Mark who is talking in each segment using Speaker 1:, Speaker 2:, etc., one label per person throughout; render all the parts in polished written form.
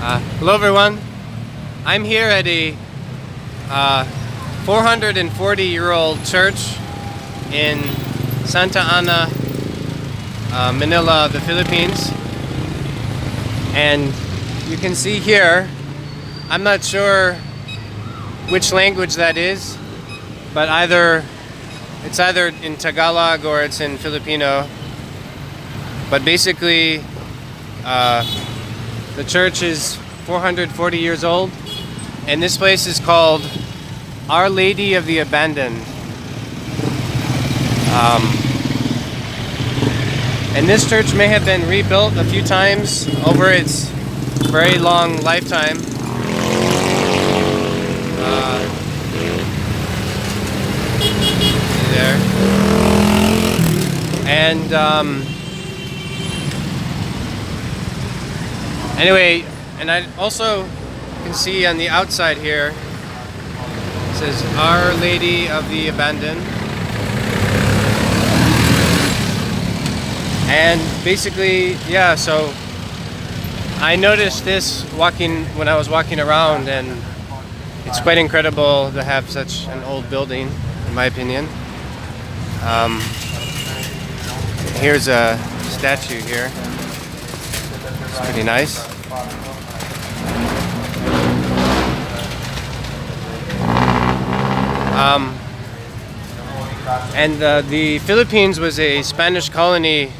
Speaker 1: Hello everyone. I'm here at a 440-year-old church in Santa Ana, Manila, the Philippines. And you can see here, I'm not sure which language that is, but it's either in Tagalog or it's in Filipino. But basically, the church is 440 years old, and this place is called Our Lady of the Abandoned. And this church may have been rebuilt a few times over its very long lifetime. There. And anyway, and I also can see on the outside here, it says Our Lady of the Abandoned. And basically, yeah, so I noticed this when I was walking around, and it's quite incredible to have such an old building, in my opinion. Here's a statue here. It's pretty nice. And the Philippines was a Spanish colony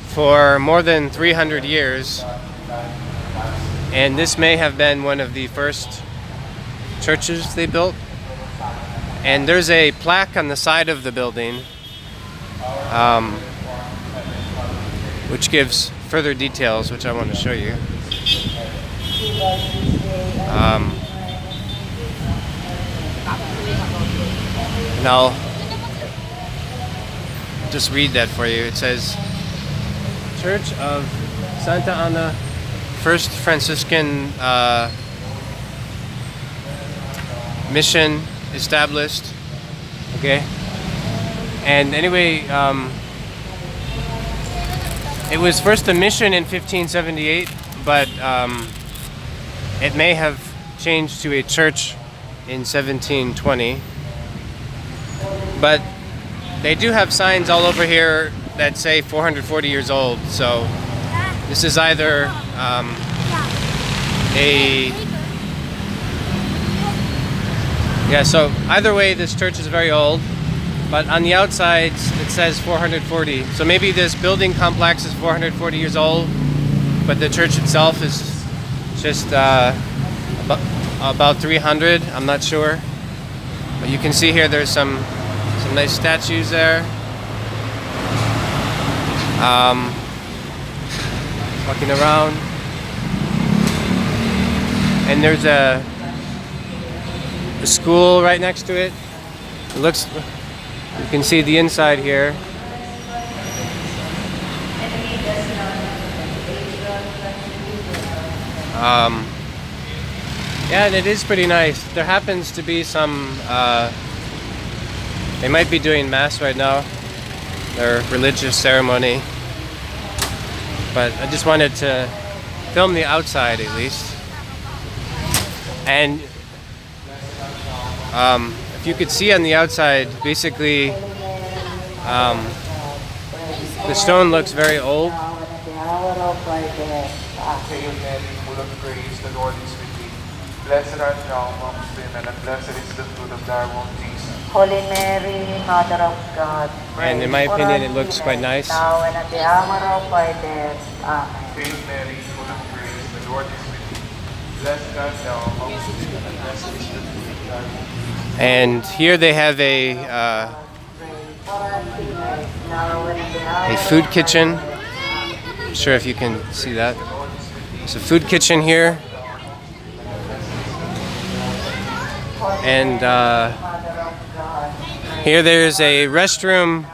Speaker 1: for more than 300 years. And this may have been one of the first churches they built. And there's a plaque on the side of the building, which gives further details, which I want to show you. And I'll just read that for you. It says, Church of Santa Ana, First Franciscan mission established. Okay. And anyway, it was first a mission in 1578, but it may have changed to a church in 1720. But they do have signs all over here that say 440 years old. So this is either so either way, this church is very old. But on the outside, it says 440. So maybe this building complex is 440 years old, but the church itself is just about 300. I'm not sure. But you can see here there's some nice statues there. Walking around. And there's a school right next to it. It looks... You can see the inside here. Yeah, and it is pretty nice. There happens to be some, they might be doing mass right now, their religious ceremony. But I just wanted to film the outside at least. And if you could see on the outside, basically, the stone looks very old.
Speaker 2: Blessed art thou amongst women, and blessed is the fruit of thy womb, Jesus.
Speaker 3: Holy Mary, Mother of God,
Speaker 1: And in my opinion, it looks quite nice.
Speaker 3: now and at the hour of our death. Amen.
Speaker 2: Hail Mary, full of grace, the Lord is with thee. Blessed art thou amongst women, and blessed is the fruit of thy womb.
Speaker 1: And here they have a food kitchen. I'm sure if you can see that. There's a food kitchen here. And here there's a restroom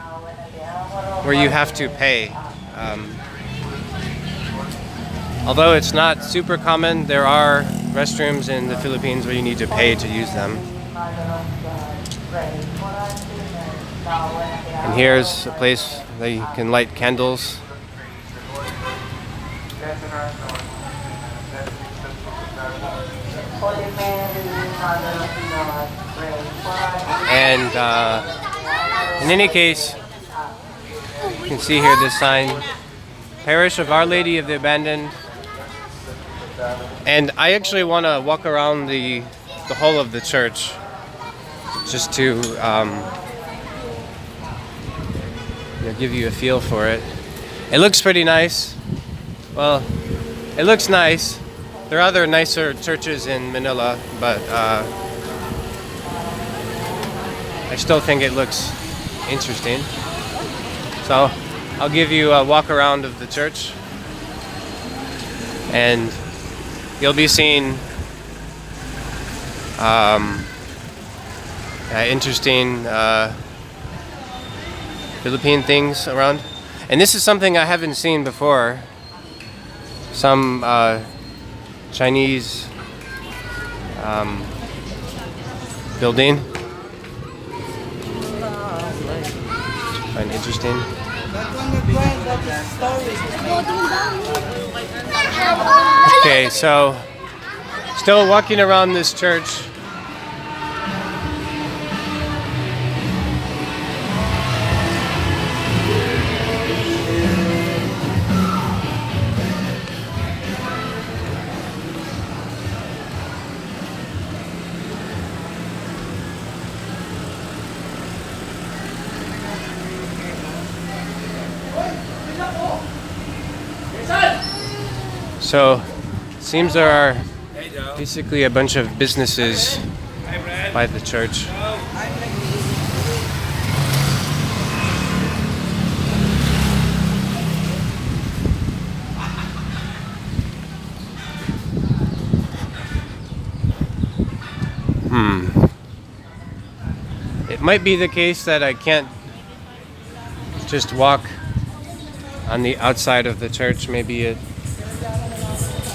Speaker 1: where you have to pay. Although it's not super common, there are restrooms in the Philippines where you need to pay to use them. And here's a place that you can light candles.
Speaker 3: Holy Mary, Mother of God, pray for us.
Speaker 1: And in any case, you can see here this sign, Parish of Our Lady of the Abandoned. And I actually want to walk around the whole of the church just to give you a feel for it. It looks pretty nice. Well, it looks nice. There are other nicer churches in Manila, but I still think it looks interesting. So I'll give you a walk around of the church, and you'll be seeing interesting Philippine things around. And this is something I haven't seen before. Some Chinese building. Find interesting. Okay, so still walking around this church. So, it seems there are basically a bunch of businesses by the church. It might be the case that I can't just walk on the outside of the church. Maybe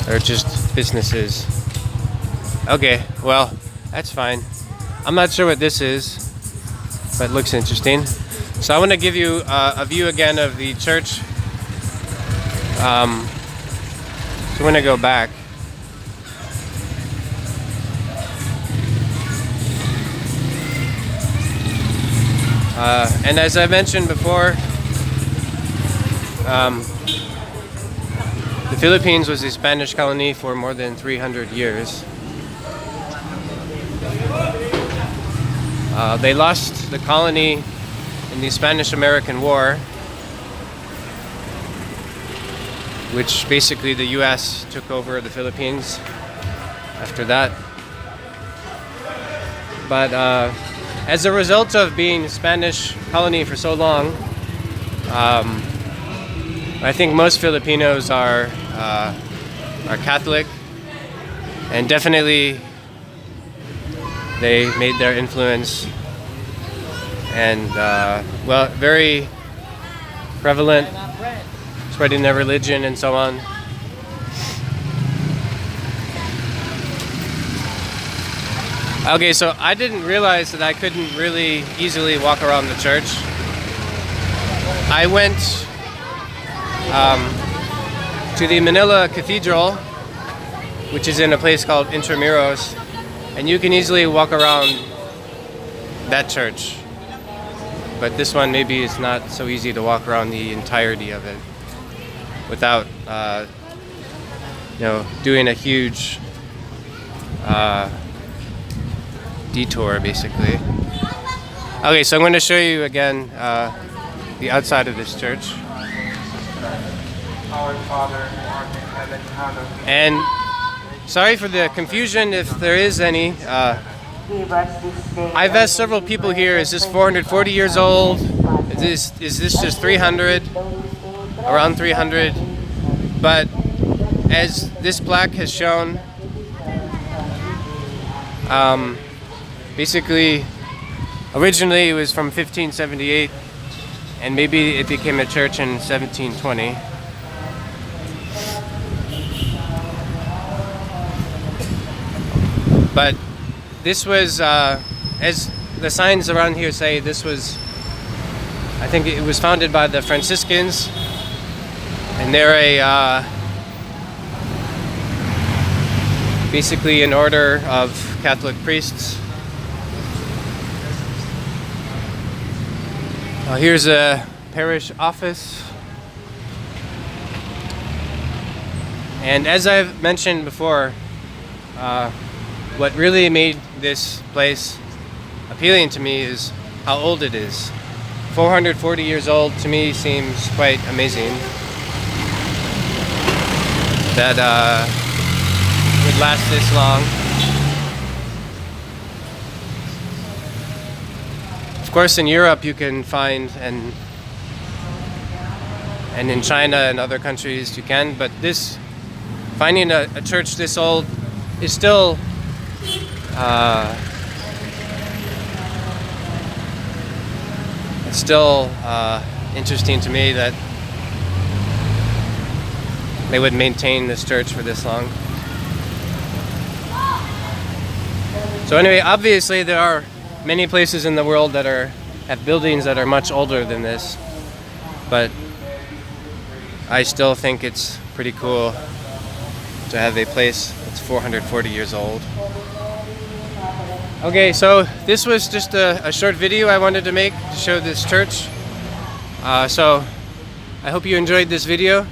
Speaker 1: or just businesses. Okay, well, that's fine. I'm not sure what this is, but it looks interesting. So I want to give you a view again of the church. So I'm going to go back. And as I mentioned before, the Philippines was a Spanish colony for more than 300 years. They lost the colony in the Spanish-American War, which basically the U.S. took over the Philippines after that. But as a result of being a Spanish colony for so long, I think most Filipinos are Catholic, and definitely they made their influence and well, very prevalent, spreading their religion and so on. Okay, so I didn't realize that I couldn't really easily walk around the church. I went to the Manila Cathedral, which is in a place called Intramuros, and you can easily walk around that church. But this one, maybe it's not so easy to walk around the entirety of it without, doing a huge detour, basically. Okay, so I'm going to show you again the outside of this church.
Speaker 2: Our Father, who art in heaven, hallowed be.
Speaker 1: And sorry for the confusion if there is any.
Speaker 3: Give us this day
Speaker 1: I've asked several people here, is this 440 years old? Is this just 300? Around 300? But as this plaque has shown, basically, originally it was from 1578, and maybe it became a church in 1720. But this was, as the signs around here say, this was, I think it was founded by the Franciscans, and they're basically an order of Catholic priests. Here's a parish office. And as I've mentioned before, what really made this place appealing to me is how old it is. 440 years old to me seems quite amazing. That would last this long. Of course, in Europe you can find, and in China and other countries you can, but finding a church this old is still interesting to me that they would maintain this church for this long. So anyway, obviously there are many places in the world that have buildings that are much older than this, but I still think it's pretty cool to have a place that's 440 years old. Okay, so this was just a short video I wanted to make to show this church. So I hope you enjoyed this video.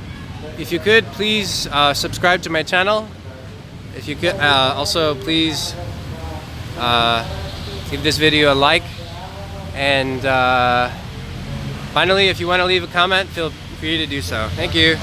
Speaker 1: If you could, please subscribe to my channel. If you could, also please give this video a like. And finally, if you want to leave a comment, feel free to do so. Thank you.